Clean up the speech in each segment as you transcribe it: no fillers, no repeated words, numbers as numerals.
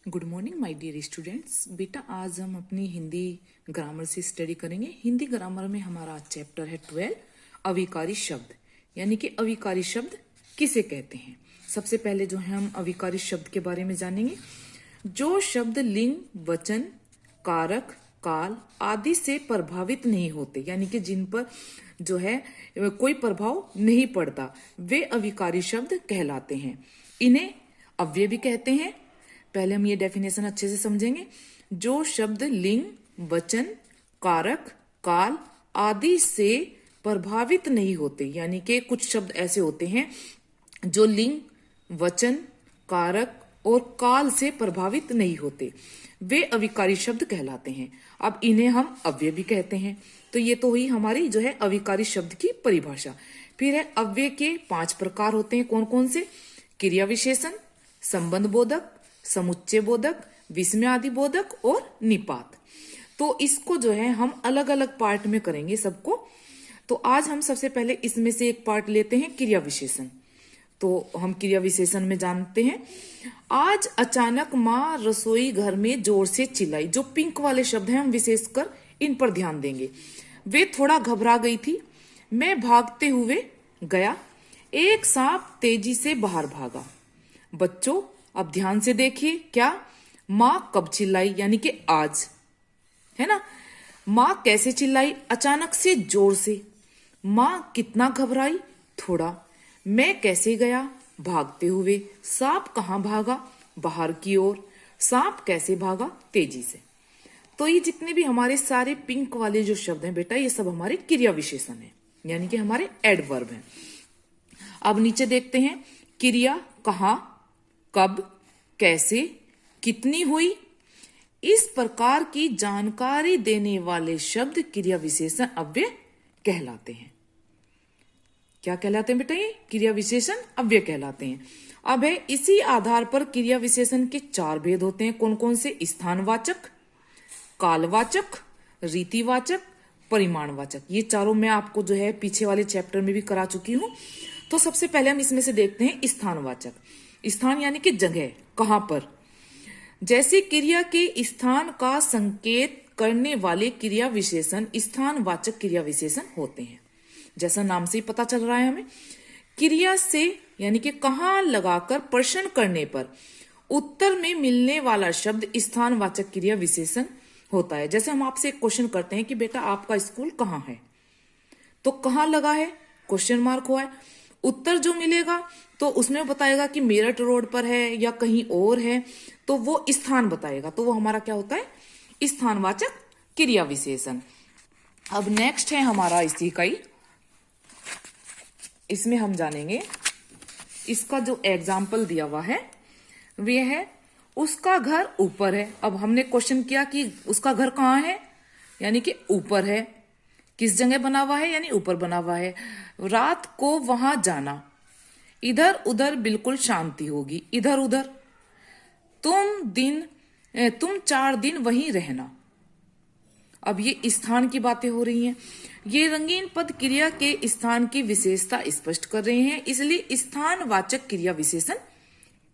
Good morning my dear students. बेटा आज हम अपनी हिंदी ग्रामर से स्टडी करेंगे। हिंदी ग्रामर में हमारा चैप्टर है 12 अविकारी शब्द, यानी कि अविकारी शब्द किसे कहते हैं। सबसे पहले जो है हम अविकारी शब्द के बारे में जानेंगे। जो शब्द लिंग, वचन, कारक, काल आदि से प्रभावित नहीं होते, यानी कि जिन पर जो है कोई प्रभाव नहीं पड़ता, वे अविकारी शब्द कहलाते हैं। इन्हें अव्यय भी कहते हैं। पहले हम ये डेफिनेशन अच्छे से समझेंगे। जो शब्द लिंग, वचन, कारक, काल आदि से प्रभावित नहीं होते, यानी कि कुछ शब्द ऐसे होते हैं जो लिंग, वचन, कारक और काल से प्रभावित नहीं होते, वे अविकारी शब्द कहलाते हैं। अब इन्हें हम अव्यय भी कहते हैं। तो ये तो हुई हमारी जो है अविकारी शब्द की परिभाषा। फिर है अव्यय के 5 प्रकार होते हैं। कौन कौन से? क्रिया विशेषण, संबंध बोधक, समुच्चय बोधक, विस्मयादि बोधक और निपात। तो इसको जो है हम अलग अलग पार्ट में करेंगे सबको। तो आज हम सबसे पहले इसमें से एक पार्ट लेते हैं, क्रिया विशेषण। तो हम क्रिया विशेषण में जानते हैं। आज अचानक माँ रसोई घर में जोर से चिल्लाई। जो पिंक वाले शब्द हैं हम विशेषकर इन पर ध्यान देंगे। वे थोड़ा घबरा गई थी। मैं भागते हुए गया। एक सांप तेजी से बाहर भागा। बच्चों अब ध्यान से देखिए, क्या माँ कब चिल्लाई, यानी कि आज, है ना। माँ कैसे चिल्लाई? अचानक से, जोर से। माँ कितना घबराई? थोड़ा। मैं कैसे गया? भागते हुए। सांप कहाँ भागा? बाहर की ओर। सांप कैसे भागा? तेजी से। तो ये जितने भी हमारे सारे पिंक वाले जो शब्द हैं बेटा, ये सब हमारे क्रिया विशेषण है, यानी कि हमारे एडवर्ब हैं। अब नीचे देखते हैं। क्रिया कहाँ, कब, कैसे, कितनी हुई, इस प्रकार की जानकारी देने वाले शब्द क्रिया विशेषण अव्यय कहलाते हैं। क्या कहलाते हैं बेटा? ये क्रिया विशेषण अव्यय कहलाते हैं। अब है इसी आधार पर क्रिया विशेषण के 4 भेद होते हैं। कौन कौन से? स्थानवाचक, कालवाचक, रीतिवाचक, परिमाणवाचक। ये चारों मैं आपको जो है पीछे वाले चैप्टर में भी करा चुकी हूं। तो सबसे पहले हम इसमें से देखते हैं स्थानवाचक। स्थान यानी कि जगह, कहां पर। जैसे क्रिया के स्थान का संकेत करने वाले क्रिया विशेषण स्थानवाचक क्रिया विशेषण होते हैं। जैसा नाम से ही पता चल रहा है हमें। क्रिया से यानी कि कहां लगाकर प्रश्न करने पर उत्तर में मिलने वाला शब्द स्थानवाचक क्रिया विशेषण होता है। जैसे हम आपसे एक क्वेश्चन करते हैं कि बेटा आपका स्कूल कहां है, तो कहां लगा है? क्वेश्चन मार्क हुआ है। उत्तर जो मिलेगा तो उसमें बताएगा कि मेरठ रोड पर है या कहीं और है, तो वो स्थान बताएगा। तो वो हमारा क्या होता है? स्थानवाचक क्रिया विशेषण। अब नेक्स्ट है हमारा इसी का ही, इसमें हम जानेंगे। इसका जो एग्जाम्पल दिया हुआ है वे है उसका घर ऊपर है। अब हमने क्वेश्चन किया कि उसका घर कहाँ है, यानी कि ऊपर है। किस जगह बना हुआ है? यानी ऊपर बना हुआ है। रात को वहां जाना। इधर उधर बिल्कुल शांति होगी। इधर उधर। तुम 4 दिन वहीं रहना। अब ये स्थान की बातें हो रही हैं। ये रंगीन पद क्रिया के स्थान की विशेषता स्पष्ट कर रहे हैं, इसलिए स्थानवाचक क्रिया विशेषण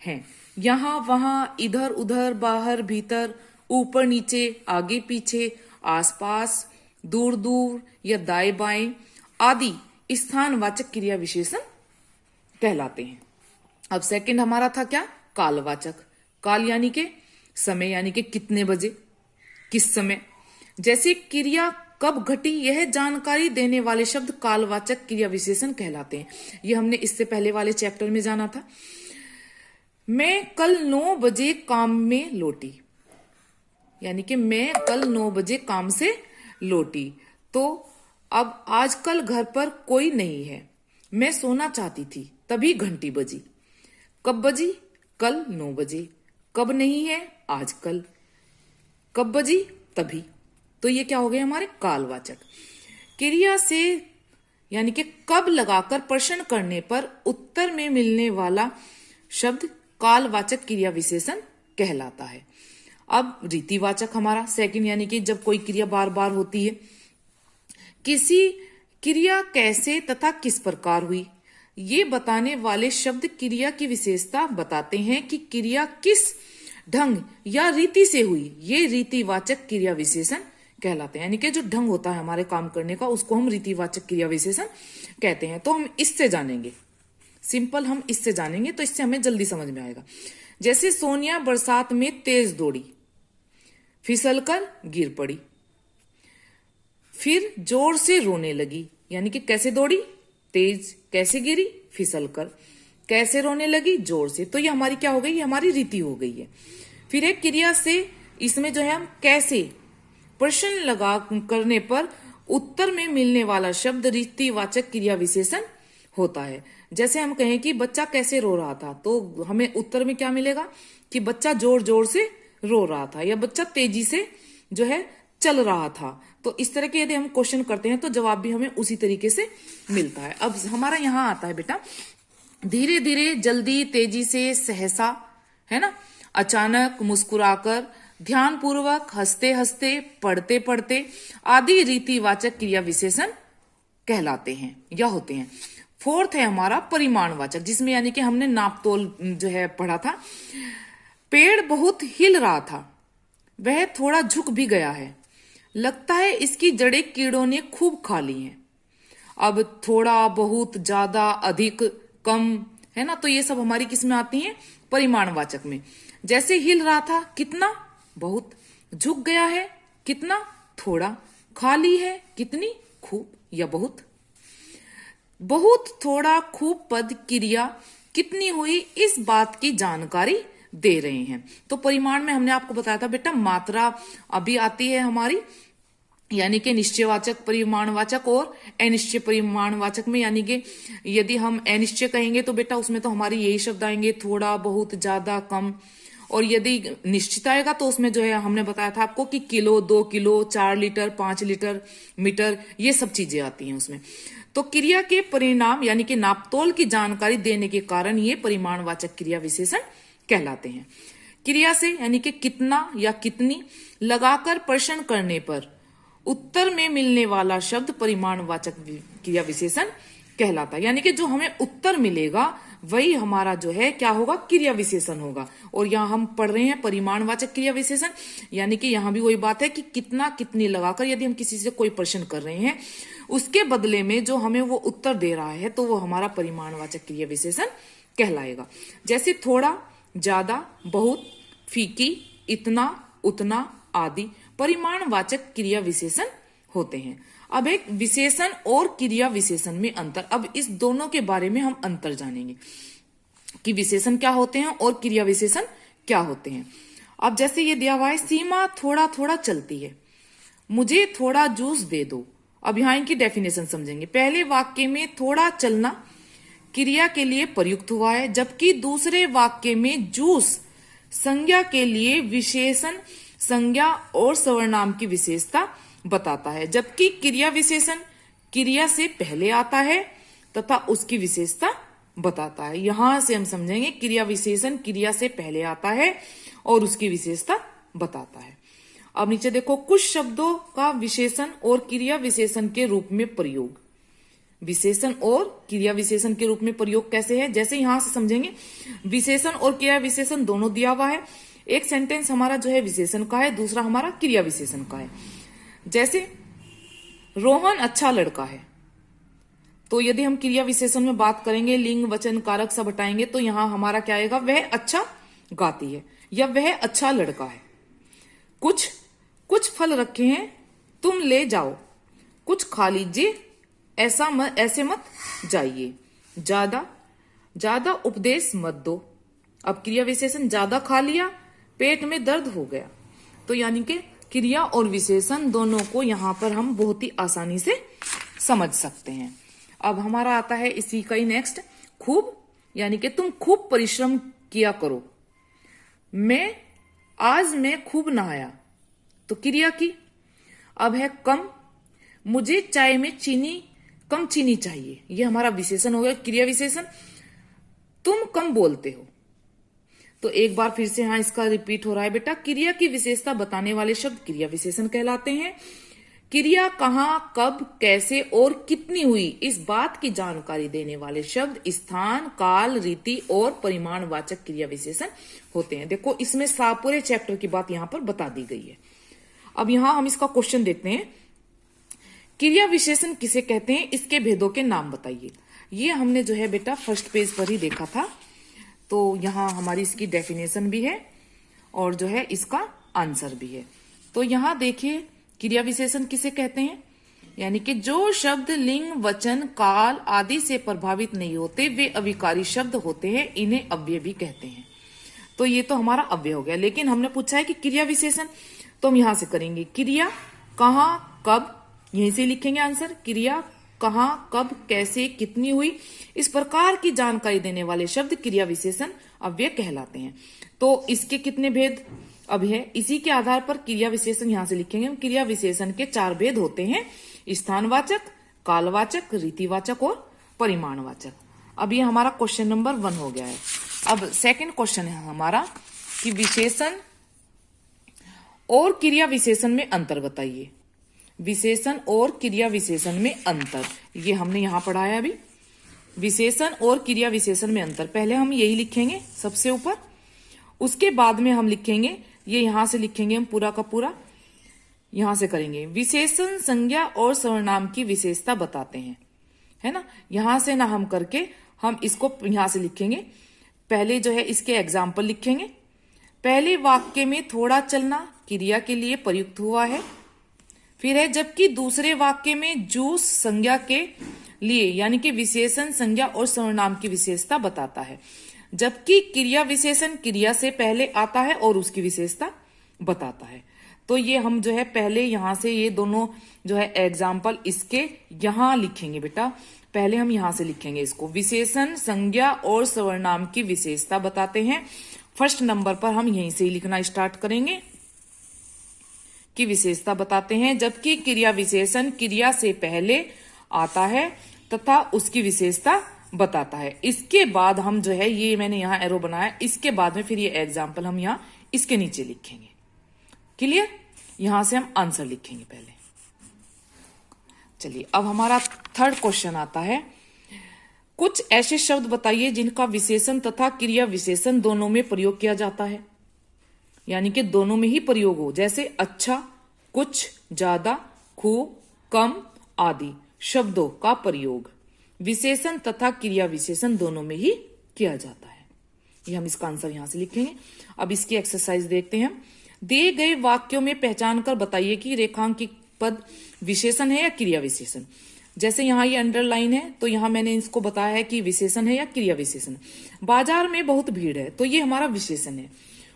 हैं। यहां, वहां, इधर उधर, बाहर भीतर, ऊपर नीचे, आगे पीछे, आसपास, दूर दूर या दाएं बाएं आदि स्थानवाचक क्रिया विशेषण कहलाते हैं। अब सेकंड हमारा था क्या? कालवाचक। काल यानी कि समय, यानी कि कितने बजे, किस समय। जैसे क्रिया कब घटी, यह जानकारी देने वाले शब्द कालवाचक क्रिया विशेषण कहलाते हैं। ये हमने इससे पहले वाले चैप्टर में जाना था। मैं कल 9 बजे काम में लौटी, यानी कि मैं कल 9 बजे काम से लौटी। तो अब आजकल घर पर कोई नहीं है। मैं सोना चाहती थी, तभी घंटी बजी। कब बजी? कल 9 बजे। कब नहीं है? आजकल। कब बजी? तभी। तो ये क्या हो गए हमारे? कालवाचक। क्रिया से यानी कि कब लगाकर प्रश्न करने पर उत्तर में मिलने वाला शब्द कालवाचक क्रिया विशेषण कहलाता है। अब रीतिवाचक हमारा सेकंड, यानी कि जब कोई क्रिया बार बार होती है। किसी क्रिया कैसे तथा किस प्रकार हुई, ये बताने वाले शब्द क्रिया की विशेषता बताते हैं कि क्रिया किस ढंग या रीति से हुई, ये रीतिवाचक क्रिया विशेषण कहलाते हैं। यानी कि जो ढंग होता है हमारे काम करने का, उसको हम रीतिवाचक क्रिया विशेषण कहते हैं। तो हम इससे जानेंगे, सिंपल हम इससे जानेंगे, तो इससे हमें जल्दी समझ में आएगा। जैसे सोनिया बरसात में तेज दौड़ी, फिसलकर गिर पड़ी। फिर जोर से रोने लगी, यानी कि कैसे दौड़ी, तेज, कैसे गिरी, फिसलकर, कैसे रोने लगी, जोर से। तो ये हमारी क्या हो गई, ये हमारी रीति हो गई है। फिर एक क्रिया से, इसमें जो है हम कैसे प्रश्न लगा करने पर उत्तर में मिलने वाला शब्द रीतिवाचक क्रिया विशेषण होता है। जैसे हम कहें कि बच्चा कैसे रो रहा था, तो हमें उत्तर में क्या मिलेगा कि बच्चा जोर जोर से रो रहा था, या बच्चा तेजी से जो है चल रहा था। तो इस तरह के यदि हम क्वेश्चन करते हैं तो जवाब भी हमें उसी तरीके से मिलता है। अब हमारा यहां आता है बेटा, धीरे धीरे, जल्दी, तेजी से, सहसा, है ना, अचानक, मुस्कुराकर, ध्यानपूर्वक, हंसते हंसते, पढ़ते पढ़ते आदि रीतिवाचक क्रिया विशेषण कहलाते हैं या होते हैं। फोर्थ है हमारा परिमाणवाचक, जिसमें यानी कि हमने नापतोल जो है पढ़ा था। पेड़ बहुत हिल रहा था, वह थोड़ा झुक भी गया है, लगता है इसकी जड़ें कीड़ों ने खूब खा ली हैं। अब थोड़ा, बहुत, ज्यादा, अधिक, कम, है ना, तो ये सब हमारी किस में आती हैं, परिमाणवाचक में। जैसे हिल रहा था, कितना, बहुत, झुक गया है, कितना, थोड़ा, खा ली है, कितनी, खूब या बहुत। बहुत, थोड़ा, खूब पद क्रिया कितनी हुई, इस बात की जानकारी दे रहे हैं। तो परिमाण में हमने आपको बताया था बेटा, मात्रा अभी आती है हमारी, यानी कि निश्चयवाचक परिमाणवाचक और अनिश्चय परिमाणवाचक में। यानी कि यदि हम अनिश्चय कहेंगे तो बेटा उसमें तो हमारी यही शब्द आएंगे, थोड़ा, बहुत, ज्यादा, कम। और यदि निश्चित आएगा तो उसमें जो है हमने बताया था आपको कि kilo, 2 kilo, 4 litre, 5 litre, metre, ये सब चीजें आती हैं उसमें। तो क्रिया के परिणाम यानी कि नापतोल की जानकारी देने के कारण ये परिमाणवाचक क्रिया विशेषण कहलाते हैं। क्रिया से यानी कि कितना या कितनी लगाकर प्रश्न करने पर उत्तर में मिलने वाला शब्द परिमाणवाचक क्रिया विशेषण कहलाता है। यानी कि जो हमें उत्तर मिलेगा वही हमारा जो है क्या होगा, क्रिया विशेषण होगा। और यहाँ हम पढ़ रहे हैं परिमाणवाचक क्रिया विशेषण, यानी कि यहाँ भी वही बात है कि कितना, कितनी लगाकर यदि हम किसी से कोई प्रश्न कर रहे हैं, उसके बदले में जो हमें वो उत्तर दे रहा है, तो वो हमारा परिमाणवाचक क्रिया विशेषण कहलाएगा। जैसे थोड़ा, ज्यादा, बहुत, फीकी, इतना, उतना आदि परिमाणवाचक क्रिया विशेषण होते हैं। अब एक विशेषण और क्रिया विशेषण में अंतर, अब इस दोनों के बारे में हम अंतर जानेंगे कि विशेषण क्या होते हैं और क्रिया विशेषण क्या होते हैं। अब जैसे ये दिया हुआ है, सीमा थोड़ा थोड़ा चलती है, मुझे थोड़ा जूस दे दो। अब यहाँ इनकी डेफिनेशन समझेंगे। पहले वाक्य में थोड़ा चलना क्रिया के लिए प्रयुक्त हुआ है, जबकि दूसरे वाक्य में जूस संज्ञा के लिए विशेषण संज्ञा और सर्वनाम की विशेषता बताता है, जबकि क्रिया विशेषण क्रिया से पहले आता है तथा उसकी विशेषता बताता है। यहां से हम समझेंगे क्रिया विशेषण क्रिया से पहले आता है और उसकी विशेषता बताता है। अब नीचे देखो, कुछ शब्दों का विशेषण और क्रिया विशेषण के रूप में प्रयोग। विशेषण और क्रिया विशेषण के रूप में प्रयोग कैसे है, जैसे यहां से समझेंगे। विशेषण और क्रिया विशेषण दोनों दिया हुआ है। एक सेंटेंस हमारा जो है विशेषण का है, दूसरा हमारा क्रिया विशेषण का है। जैसे रोहन अच्छा लड़का है, तो यदि हम क्रिया विशेषण में बात करेंगे, लिंग, वचन, कारक सब हटाएंगे, तो यहां हमारा क्या आएगा, वह अच्छा गाती है या वह अच्छा लड़का है। कुछ फल रखे हैं, तुम ले जाओ। कुछ खा लीजिए, ऐसे मत जाइए। ज्यादा उपदेश मत दो। अब क्रिया विशेषण, ज्यादा खा लिया, पेट में दर्द हो गया। तो यानी कि क्रिया और विशेषण दोनों को यहां पर हम बहुत ही आसानी से समझ सकते हैं। अब हमारा आता है इसी का ही नेक्स्ट, खूब, यानी कि तुम खूब परिश्रम किया करो। आज मैं खूब नहाया, तो क्रिया की। अब है कम, मुझे चाय में कम चीनी चाहिए, ये हमारा विशेषण हो गया, क्रिया विशेषण। तुम कम बोलते हो, तो एक बार फिर से यहां इसका रिपीट हो रहा है बेटा। क्रिया की विशेषता बताने वाले शब्द क्रिया विशेषण कहलाते हैं। क्रिया कहाँ, कब, कैसे और कितनी हुई, इस बात की जानकारी देने वाले शब्द स्थान, काल, रीति और परिमाणवाचक क्रिया विशेषण होते हैं। देखो इसमें पूरे चैप्टर की बात यहाँ पर बता दी गई है। अब यहाँ हम इसका क्वेश्चन देखते हैं, क्रिया विशेषण किसे कहते हैं, इसके भेदों के नाम बताइए। ये हमने जो है बेटा फर्स्ट पेज पर ही देखा था, तो यहाँ हमारी इसकी डेफिनेशन भी है और जो है इसका आंसर भी है। तो यहाँ देखिए क्रिया विशेषण किसे कहते हैं, यानी कि जो शब्द लिंग, वचन, काल आदि से प्रभावित नहीं होते वे अविकारी शब्द होते हैं, इन्हें अव्यय भी कहते हैं। तो ये तो हमारा अव्यय हो गया, लेकिन हमने पूछा है कि क्रिया विशेषण, तो हम यहां से करेंगे क्रिया कहाँ, कब, यहीं से लिखेंगे आंसर। क्रिया कहाँ, कब, कैसे, कितनी हुई, इस प्रकार की जानकारी देने वाले शब्द क्रिया विशेषण अव्यय कहलाते हैं। तो इसके कितने भेद अब है, इसी के आधार पर क्रिया विशेषण यहां से लिखेंगे। क्रिया विशेषण के 4 भेद होते हैं, स्थानवाचक, कालवाचक, रीतिवाचक और परिमाणवाचक। अब ये हमारा क्वेश्चन नंबर 1 हो गया है। अब सेकंड क्वेश्चन है हमारा कि विशेषण और क्रिया विशेषण में अंतर बताइए। विशेषण और क्रिया विशेषण में अंतर, ये हमने यहां पढ़ाया अभी। विशेषण और क्रिया विशेषण में अंतर, पहले हम यही लिखेंगे सबसे ऊपर, उसके बाद में हम लिखेंगे, ये यहां से लिखेंगे हम पूरा का पूरा, यहां से करेंगे। विशेषण संज्ञा और सर्वनाम की विशेषता बताते हैं, है ना। यहां से ना हम करके हम इसको यहां से लिखेंगे। पहले जो है इसके एग्जाम्पल लिखेंगे। पहले वाक्य में थोड़ा चलना क्रिया के लिए प्रयुक्त हुआ है। फिर है जबकि दूसरे वाक्य में जूस संज्ञा के लिए, यानी कि विशेषण संज्ञा और सर्वनाम की विशेषता बताता है। जबकि क्रिया विशेषण क्रिया से पहले आता है और उसकी विशेषता बताता है। तो ये हम जो है पहले यहां से ये दोनों जो है एग्जाम्पल इसके यहां लिखेंगे बेटा। पहले हम यहां से लिखेंगे इसको, विशेषण संज्ञा और सर्वनाम की विशेषता बताते हैं। फर्स्ट नंबर पर हम यहीं से ही लिखना स्टार्ट करेंगे कि विशेषता बताते हैं। जबकि क्रिया विशेषण क्रिया से पहले आता है तथा उसकी विशेषता बताता है। इसके बाद हम जो है ये मैंने यहां एरो बनाया, इसके बाद में फिर ये एग्जाम्पल हम यहां इसके नीचे लिखेंगे। क्लियर, यहां से हम आंसर लिखेंगे पहले। चलिए अब हमारा थर्ड क्वेश्चन आता है, कुछ ऐसे शब्द बताइए जिनका विशेषण तथा क्रिया विशेषण दोनों में प्रयोग किया जाता है, यानी कि दोनों में ही प्रयोग हो, जैसे अच्छा, कुछ, ज्यादा, खूब, कम आदि शब्दों का प्रयोग विशेषण तथा क्रिया विशेषण दोनों में ही किया जाता है। ये हम इसका आंसर यहां से लिखेंगे। अब इसकी एक्सरसाइज देखते हैं। दिए गए वाक्यों में पहचान कर बताइए कि रेखांकित पद विशेषण है या क्रिया विशेषण। जैसे यहाँ ये अंडरलाइन है, तो यहाँ मैंने इसको बताया है कि विशेषण है या क्रिया विशेषण। बाजार में बहुत भीड़ है, तो ये हमारा विशेषण है।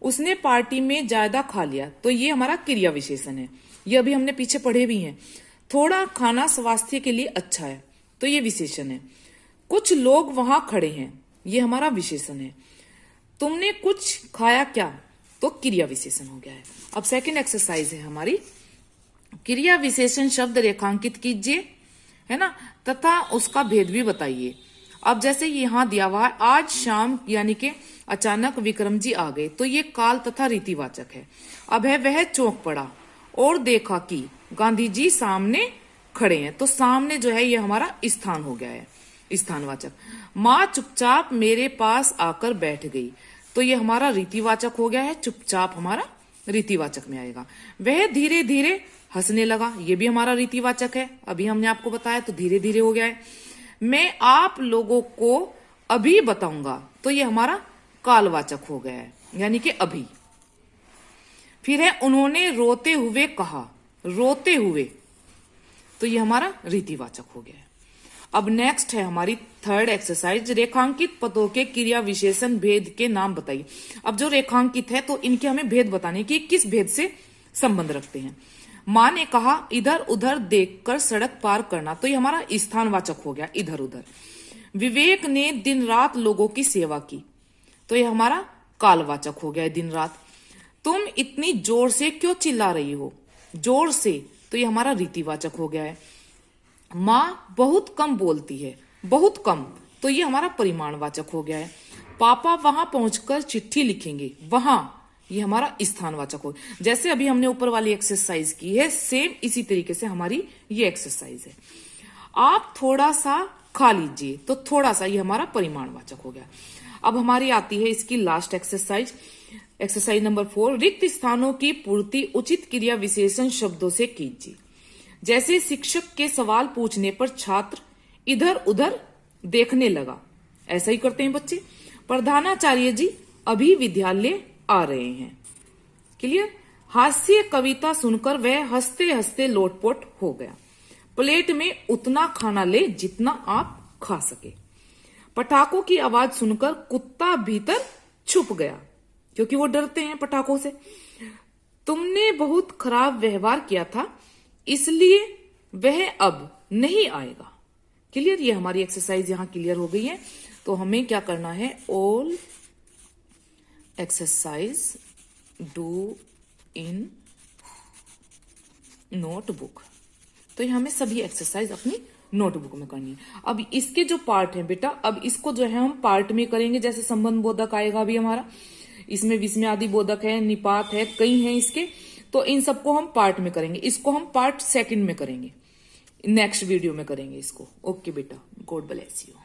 उसने पार्टी में ज्यादा खा लिया, तो ये हमारा क्रिया विशेषण है। ये अभी हमने पीछे पढ़े भी हैं। थोड़ा खाना स्वास्थ्य के लिए अच्छा है, तो ये विशेषण है। कुछ लोग वहां खड़े हैं, ये हमारा विशेषण है। तुमने कुछ खाया क्या, तो क्रिया विशेषण हो गया है। अब सेकंड एक्सरसाइज है हमारी, क्रिया विशेषण शब्द रेखांकित कीजिए, है ना, तथा उसका भेद भी बताइए। अब जैसे यहां दिया हुआ है, आज शाम यानी कि अचानक विक्रम जी आ गए, तो ये काल तथा रीतिवाचक है। अब है वह चौंक पड़ा और देखा कि गांधी जी सामने खड़े हैं, तो सामने जो है ये हमारा स्थान हो गया है, स्थानवाचक। माँ चुपचाप मेरे पास आकर बैठ गई, तो ये हमारा रीतिवाचक हो गया है, चुपचाप हमारा रीतिवाचक में आएगा। वह धीरे धीरे हंसने लगा, ये भी हमारा रीतिवाचक है, अभी हमने आपको बताया, तो धीरे धीरे हो गया है। मैं आप लोगों को अभी बताऊंगा, तो ये हमारा कालवाचक हो गया है, यानी कि अभी। फिर है उन्होंने रोते हुए कहा, रोते हुए, तो ये हमारा रीतिवाचक हो गया है। अब नेक्स्ट है हमारी थर्ड एक्सरसाइज, रेखांकित पदों के क्रिया विशेषण भेद के नाम बताइए। अब जो रेखांकित है तो इनके हमें भेद बताने की, किस भेद से संबंध रखते हैं। माँ ने कहा इधर उधर देखकर सड़क पार करना, तो ये हमारा स्थानवाचक हो गया, इधर उधर। विवेक ने दिन रात लोगों की सेवा की, तो ये हमारा कालवाचक हो गया है, दिन रात। तुम इतनी जोर से क्यों चिल्ला रही हो, जोर से, तो ये हमारा रीतिवाचक हो गया है। माँ बहुत कम बोलती है, बहुत कम, तो ये हमारा परिमाणवाचक हो गया है। पापा वहां पहुंचकर चिट्ठी लिखेंगे, वहां, ये हमारा स्थानवाचक हो। जैसे अभी हमने ऊपर वाली एक्सरसाइज की है, सेम इसी तरीके से हमारी ये एक्सरसाइज है। आप थोड़ा सा खा लीजिए, तो थोड़ा सा ये हमारा परिमाणवाचक हो गया। अब हमारी आती है इसकी लास्ट एक्सरसाइज, एक्सरसाइज नंबर 4। रिक्त स्थानों की पूर्ति उचित क्रिया विशेषण शब्दों से कीजिए। जैसे शिक्षक के सवाल पूछने पर छात्र इधर उधर देखने लगा, ऐसा ही करते हैं बच्चे। प्रधानाचार्य जी अभी विद्यालय आ रहे हैं। क्लियर। हास्य कविता सुनकर वह हंसते हंसते लोटपोट हो गया। प्लेट में उतना खाना ले जितना आप खा सके। पटाखों की आवाज सुनकर कुत्ता भीतर छुप गया, क्योंकि वो डरते हैं पटाखों से। तुमने बहुत खराब व्यवहार किया था, इसलिए वह अब नहीं आएगा। क्लियर। ये हमारी एक्सरसाइज यहां क्लियर हो गई है। तो हमें क्या करना है, all exercise do in notebook. तो ये हमें सभी एक्सरसाइज अपनी नोटबुक में करनी है। अब इसके जो पार्ट है बेटा, अब इसको जो है हम पार्ट में करेंगे। जैसे संबंध बोधक आएगा अभी हमारा, इसमें विस्मयादि बोधक है, निपात है, कई हैं इसके, तो इन सबको हम पार्ट में करेंगे। इसको हम पार्ट सेकंड में करेंगे, नेक्स्ट वीडियो में करेंगे इसको। ओके बेटा, गॉड ब्लेस यू।